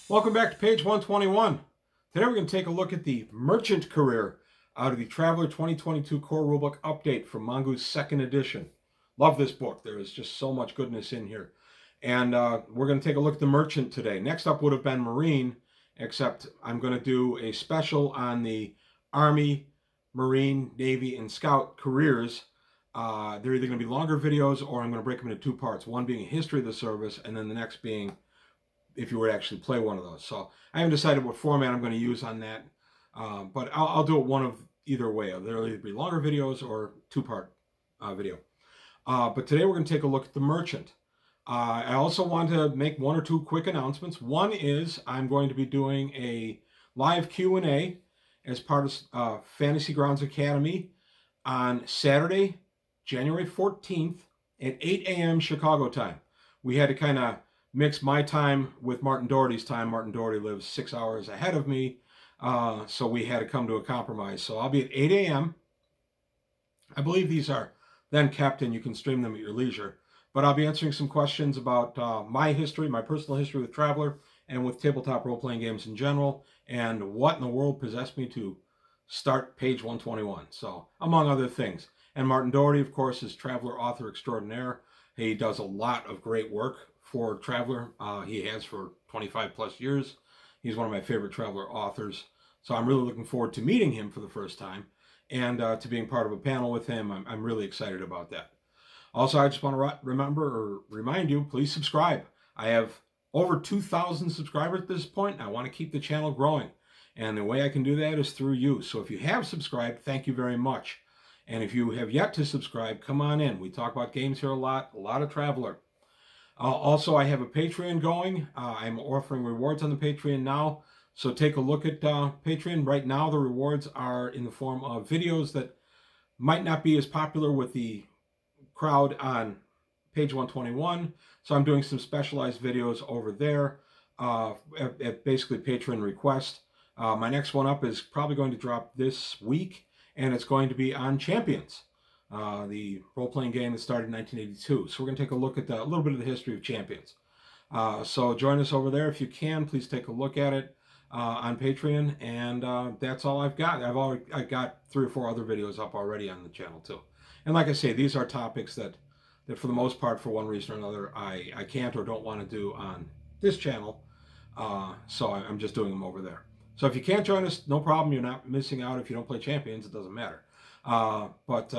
Welcome back to page 121. Today we're going to take a look at the merchant career out of the Traveler 2022 core rulebook update from Mongoose 2nd edition. Love this book. There is just so much goodness in here. And we're going to take a look at the merchant today. Next up would have been Marine, except I'm going to do a special on the Army, Marine, Navy, and Scout careers. They're either going to be longer videos or I'm going to break them into two parts. One being a history of the service and then the next being if you were to actually play one of those. So I haven't decided what format I'm going to use on that, but I'll do it one of either way. There'll either be longer videos or two-part video. But today we're going to take a look at the merchant. I also want to make one or two quick announcements. One is I'm going to be doing a live Q&A as part of Fantasy Grounds Academy on Saturday, January 14th at 8 a.m. Chicago time. We had to kind of mix my time with Martin Doherty's time. Martin Doherty lives 6 hours ahead of me, so we had to come to a compromise. So I'll be at 8 a.m. I believe these are then kept and you can stream them at your leisure. But I'll be answering some questions about my history, my personal history with Traveler and with tabletop role-playing games in general, and what in the world possessed me to start page 121. So, among other things. And Martin Doherty, of course, is Traveler author extraordinaire. He does a lot of great work for Traveler. He has for 25 plus years. He's one of my favorite Traveler authors. So I'm really looking forward to meeting him for the first time and to being part of a panel with him. I'm really excited about that. Also, I just want to remind you, please subscribe. I have over 2,000 subscribers at this point. And I want to keep the channel growing. And the way I can do that is through you. So if you have subscribed, thank you very much. And if you have yet to subscribe, come on in. We talk about games here a lot of Traveler. Also, I have a Patreon going. I'm offering rewards on the Patreon now. So take a look at Patreon. Right now, the rewards are in the form of videos that might not be as popular with the crowd on page 121. So I'm doing some specialized videos over there at basically Patreon request. My next one up is probably going to drop this week, and it's going to be on Champions. The role-playing game that started in 1982. So we're going to take a look at a little bit of the history of Champions. So join us over there if you can. Please take a look at it on Patreon. And that's all I've got. I got 3 or 4 other videos up already on the channel too. And like I say, these are topics that for the most part, for one reason or another, I can't or don't want to do on this channel. So I'm just doing them over there. So if you can't join us, no problem. You're not missing out if you don't play Champions. It doesn't matter. But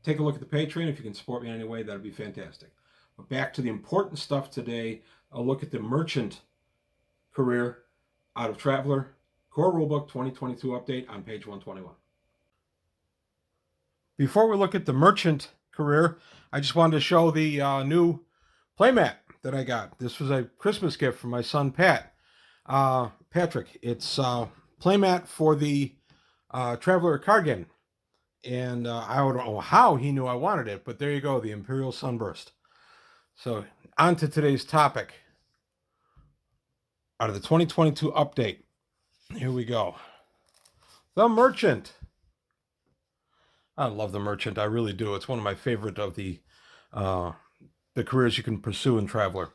take a look at the Patreon. If you can support me in any way, that'd be fantastic. But back to the important stuff today. A look at the merchant career out of Traveler Core Rulebook 2022 update on page 121. Before we look at the merchant career, I just wanted to show the new playmat that I got. This was a Christmas gift from my son Patrick. It's playmat for the Traveler card game. And I don't know how he knew I wanted it, but there you go, the Imperial Sunburst. So on to today's topic. Out of the 2022 update, here we go. The Merchant. I love the Merchant, I really do. It's one of my favorite of the careers you can pursue in Traveler.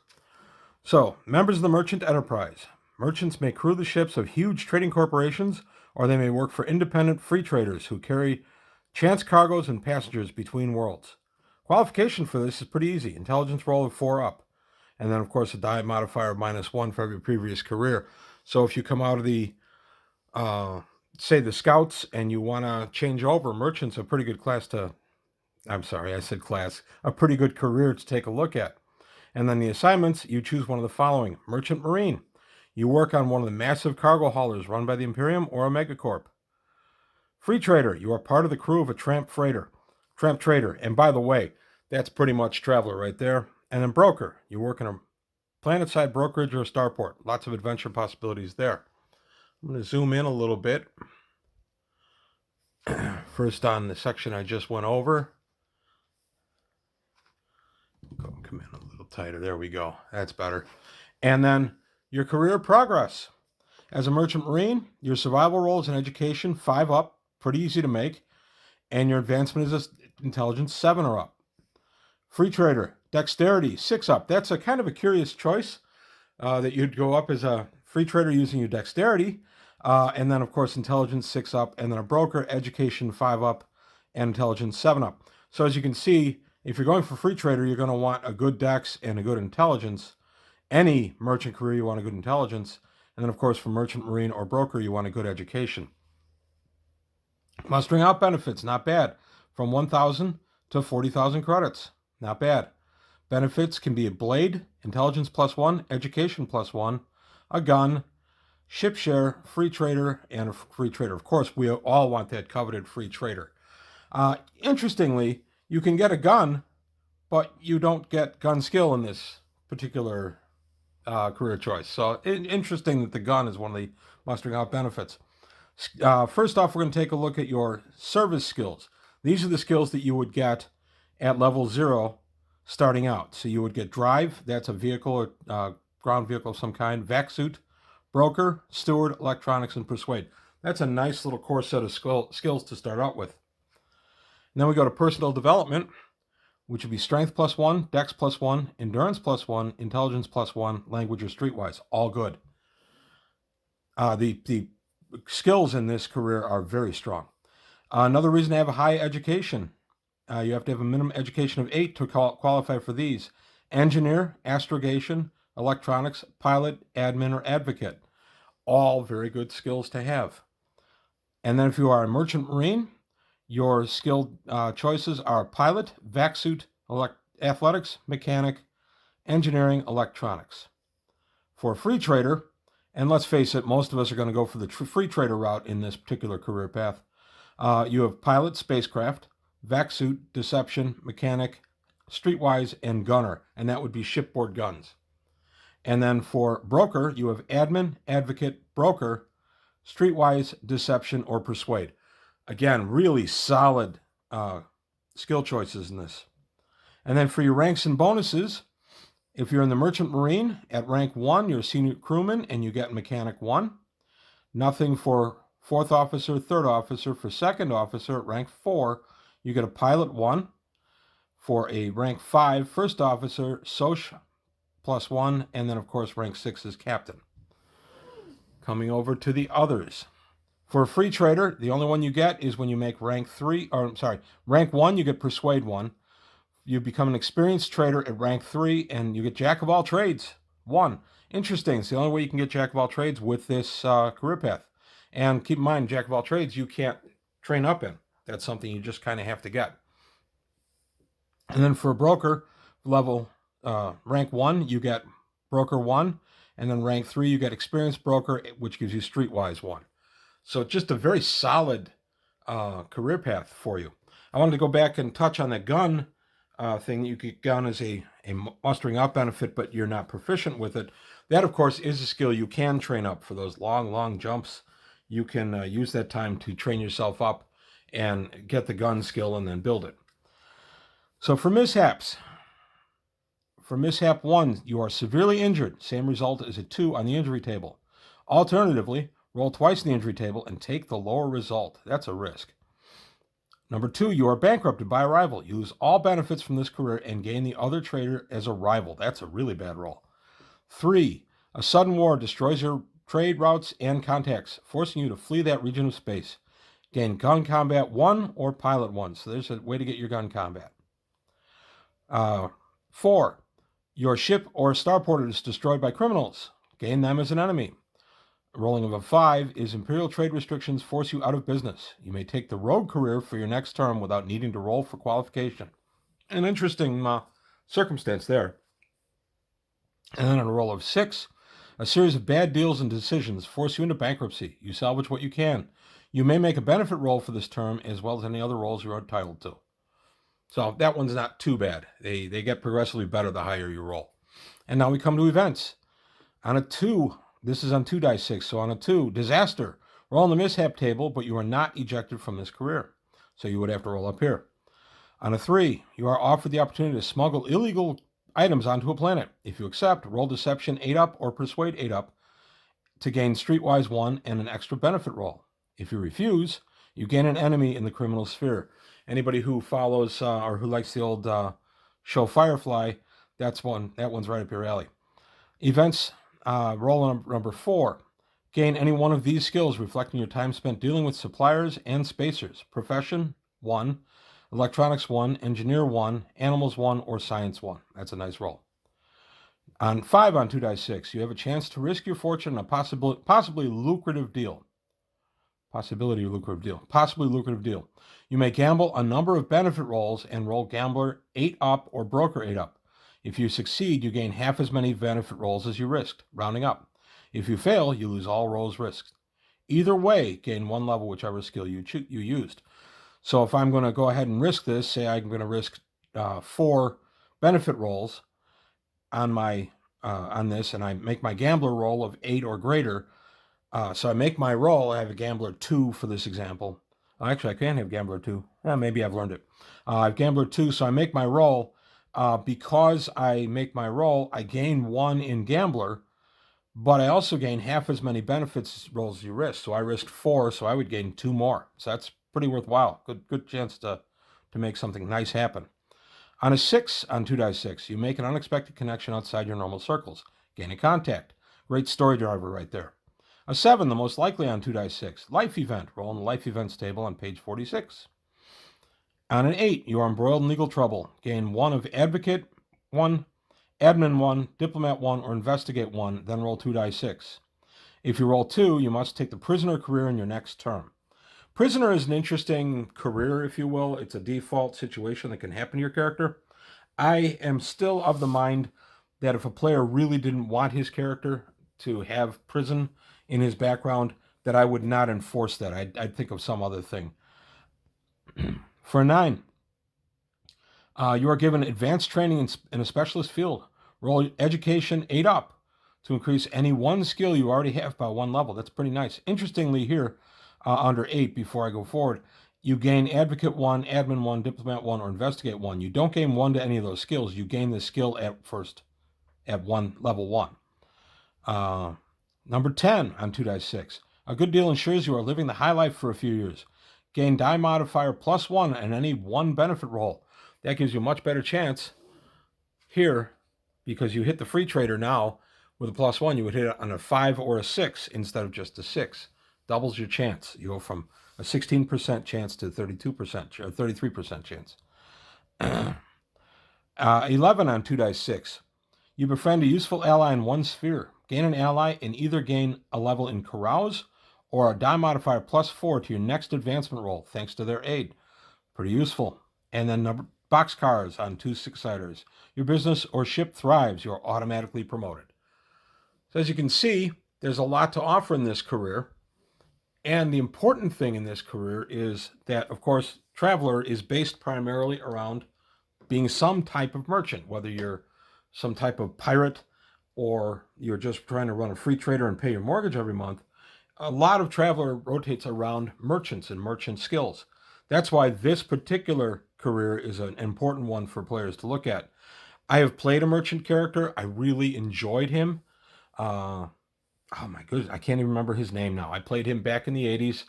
So, members of the Merchant Enterprise. Merchants may crew the ships of huge trading corporations, or they may work for independent free traders who carry chance cargoes and passengers between worlds. Qualification for this is pretty easy. Intelligence roll of 4 up. And then, of course, a die modifier of -1 for every previous career. So if you come out of the, say, the Scouts and you want to change over, Merchant's a pretty good class to... I'm sorry, I said class. A pretty good career to take a look at. And then the assignments, you choose one of the following. Merchant Marine. You work on one of the massive cargo haulers run by the Imperium or a megacorp. Free trader, you are part of the crew of a tramp trader. And by the way, that's pretty much Traveler right there. And then broker, you work in a planet-side brokerage or a starport. Lots of adventure possibilities there. I'm going to zoom in a little bit. First on the section I just went over. Come in a little tighter. There we go. That's better. And then your career progress. As a Merchant Marine, your survival roll is in education 5 up. Pretty easy to make. And your advancement is intelligence 7 or up. Free trader, dexterity 6 up. That's a kind of a curious choice that you'd go up as a Free trader using your dexterity, and then of course intelligence 6 up, and then a broker, education 5 up, and intelligence 7 up. So as you can see, if you're going for free trader, you're going to want a good dex and a good intelligence. Any merchant career, you want a good intelligence. And then of course for merchant, marine, or broker, you want a good education. Mustering out benefits, not bad. From 1,000 to 40,000 credits, not bad. Benefits can be a blade, intelligence +1, education +1, a gun, ship share, free trader, and a free trader. Of course, we all want that coveted free trader. Interestingly, you can get a gun, but you don't get gun skill in this particular career choice. So interesting that the gun is one of the mustering out benefits. First off, we're going to take a look at your service skills. These are the skills that you would get at level 0 starting out. So you would get drive, that's a vehicle or ground vehicle of some kind, vac suit, broker, steward, electronics, and persuade. That's a nice little core set of skills to start out with. And then we go to personal development, which would be strength +1, dex +1, endurance +1, intelligence +1, language or streetwise. All good. The skills in this career are very strong. Another reason to have a high education. You have to have a minimum education of 8 to qualify for these. Engineer, astrogation, electronics, pilot, admin, or advocate. All very good skills to have. And then if you are a merchant marine, your skill choices are pilot, vac suit, athletics, mechanic, engineering, electronics. For a free trader, and let's face it, most of us are going to go for the free trader route in this particular career path. You have pilot, spacecraft, vac suit, deception, mechanic, streetwise, and gunner, and that would be shipboard guns. And then for broker, you have admin, advocate, broker, streetwise, deception, or persuade. Again, really solid skill choices in this. And then for your ranks and bonuses, if you're in the Merchant Marine, at rank 1, you're a senior crewman, and you get Mechanic 1. Nothing for 4th officer, 3rd officer. For 2nd officer, at rank 4, you get a Pilot 1. For a rank 5, 1st officer, Soch +1, and then, of course, rank 6 is Captain. Coming over to the others. For a free trader, the only one you get is when you make rank 1, you get Persuade 1. You become an experienced trader at rank 3, and you get Jack of all trades 1. Interesting. It's the only way you can get Jack of all trades with this career path. And keep in mind, Jack of all trades you can't train up in. That's something you just kind of have to get. And then for a broker, level rank 1, you get broker 1. And then rank 3, you get experienced broker, which gives you streetwise 1. So just a very solid career path for you. I wanted to go back and touch on the gun thing. You get gun as a mustering out benefit, but you're not proficient with it. That, of course, is a skill you can train up for those long jumps. You can use that time to train yourself up and get the gun skill and then build it. So for mishaps, for mishap 1, you are severely injured. Same result as a 2 on the injury table. Alternatively, roll twice in the injury table and take the lower result. That's a risk. Number 2, you are bankrupted by a rival. You lose all benefits from this career and gain the other trader as a rival. That's a really bad roll. 3, a sudden war destroys your trade routes and contacts, forcing you to flee that region of space. Gain gun combat 1 or pilot 1. So there's a way to get your gun combat. 4, your ship or starport is destroyed by criminals. Gain them as an enemy. Rolling of a 5 is imperial trade restrictions force you out of business. You may take the rogue career for your next term without needing to roll for qualification. An interesting circumstance there. And then on a roll of 6, a series of bad deals and decisions force you into bankruptcy. You salvage what you can. You may make a benefit roll for this term as well as any other rolls you're entitled to. So that one's not too bad. They get progressively better the higher you roll. And now we come to events. On a 2, this is on 2 dice 6, so on a 2, disaster. Roll on the mishap table, but you are not ejected from this career. So you would have to roll up here. On a 3, you are offered the opportunity to smuggle illegal items onto a planet. If you accept, roll deception 8 up or persuade 8 up to gain streetwise 1 and an extra benefit roll. If you refuse, you gain an enemy in the criminal sphere. Anybody who follows or who likes the old show Firefly, that one's right up your alley. Events Roll number 4. Gain any one of these skills reflecting your time spent dealing with suppliers and spacers. Profession, 1. Electronics, 1. Engineer, 1. Animals, 1. Or science, 1. That's a nice roll. On 5 on 2 dice 6, you have a chance to risk your fortune on a possibly lucrative deal. Possibly lucrative deal. You may gamble a number of benefit rolls and roll gambler 8 up or broker 8 up. If you succeed, you gain half as many benefit rolls as you risked, rounding up. If you fail, you lose all rolls risked. Either way, gain 1 level whichever skill you used. So if I'm going to go ahead and risk this, say I'm going to risk 4 benefit rolls on this, and I make my gambler roll of 8 or greater. So I make my roll. I have a gambler 2 for this example. Actually, I can have gambler 2. Maybe I've learned it. I have gambler 2, so I make my roll. Because I make my roll, I gain 1 in gambler, but I also gain half as many benefits rolls as you risk. So I risked 4, so I would gain 2 more. So that's pretty worthwhile. Good chance to make something nice happen. On a 6 on 2 dice 6, you make an unexpected connection outside your normal circles. Gain a contact. Great story driver right there. A 7, the most likely on 2 dice 6. Life event. Roll in the life events table on page 46. On an 8, you are embroiled in legal trouble. Gain 1 of advocate 1, admin 1, diplomat 1, or investigate 1, then roll 2 dice 6. If you roll 2, you must take the prisoner career in your next term. Prisoner is an interesting career, if you will. It's a default situation that can happen to your character. I am still of the mind that if a player really didn't want his character to have prison in his background, that I would not enforce that. I'd think of some other thing. For a 9, you are given advanced training in a specialist field. Roll education 8 up to increase any 1 skill you already have by 1 level. That's pretty nice. Interestingly here, under 8, before I go forward, you gain advocate 1, admin 1, diplomat 1, or investigate 1. You don't gain 1 to any of those skills. You gain the skill at level 1. Number 10 on 2 dice 6. A good deal ensures you are living the high life for a few years. Gain die modifier +1 and any 1 benefit roll. That gives you a much better chance here, because you hit the free trader now with a +1. You would hit it on a 5 or a 6 instead of just a 6. Doubles your chance. You go from a 16% chance to 32% or 33% chance. 11 on 2 dice 6. You befriend a useful ally in 1 sphere. Gain an ally and either gain a level in carouse or a die modifier +4 to your next advancement roll, thanks to their aid. Pretty useful. And then boxcars on 2 6-siders. Your business or ship thrives. You're automatically promoted. So as you can see, there's a lot to offer in this career. And the important thing in this career is that, of course, Traveler is based primarily around being some type of merchant, whether you're some type of pirate or you're just trying to run a free trader and pay your mortgage every month. A lot of Traveler rotates around merchants and merchant skills. That's why this particular career is an important one for players to look at. I have played a merchant character. I really enjoyed him. Oh my goodness, I can't even remember his name now. I played him back in the 80s,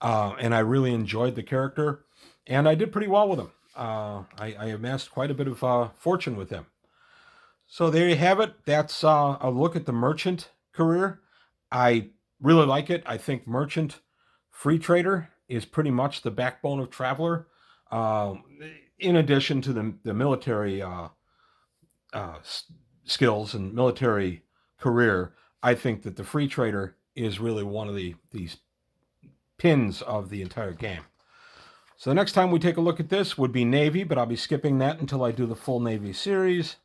and I really enjoyed the character, and I did pretty well with him. I amassed quite a bit of fortune with him. So there you have it. That's a look at the merchant career. I really like it. I think merchant free trader is pretty much the backbone of Traveler, in addition to the military skills and military career. I think that the free trader is really one of these pins of the entire game. So the next time we take a look at this would be Navy, but I'll be skipping that until I do the full Navy series.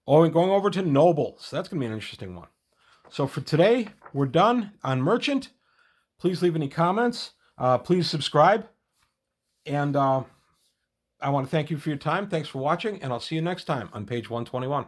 Oh, and going over to Nobles. That's going to be an interesting one. So for today, we're done on Merchant. Please leave any comments. Please subscribe. And I want to thank you for your time. Thanks for watching, and I'll see you next time on page 121.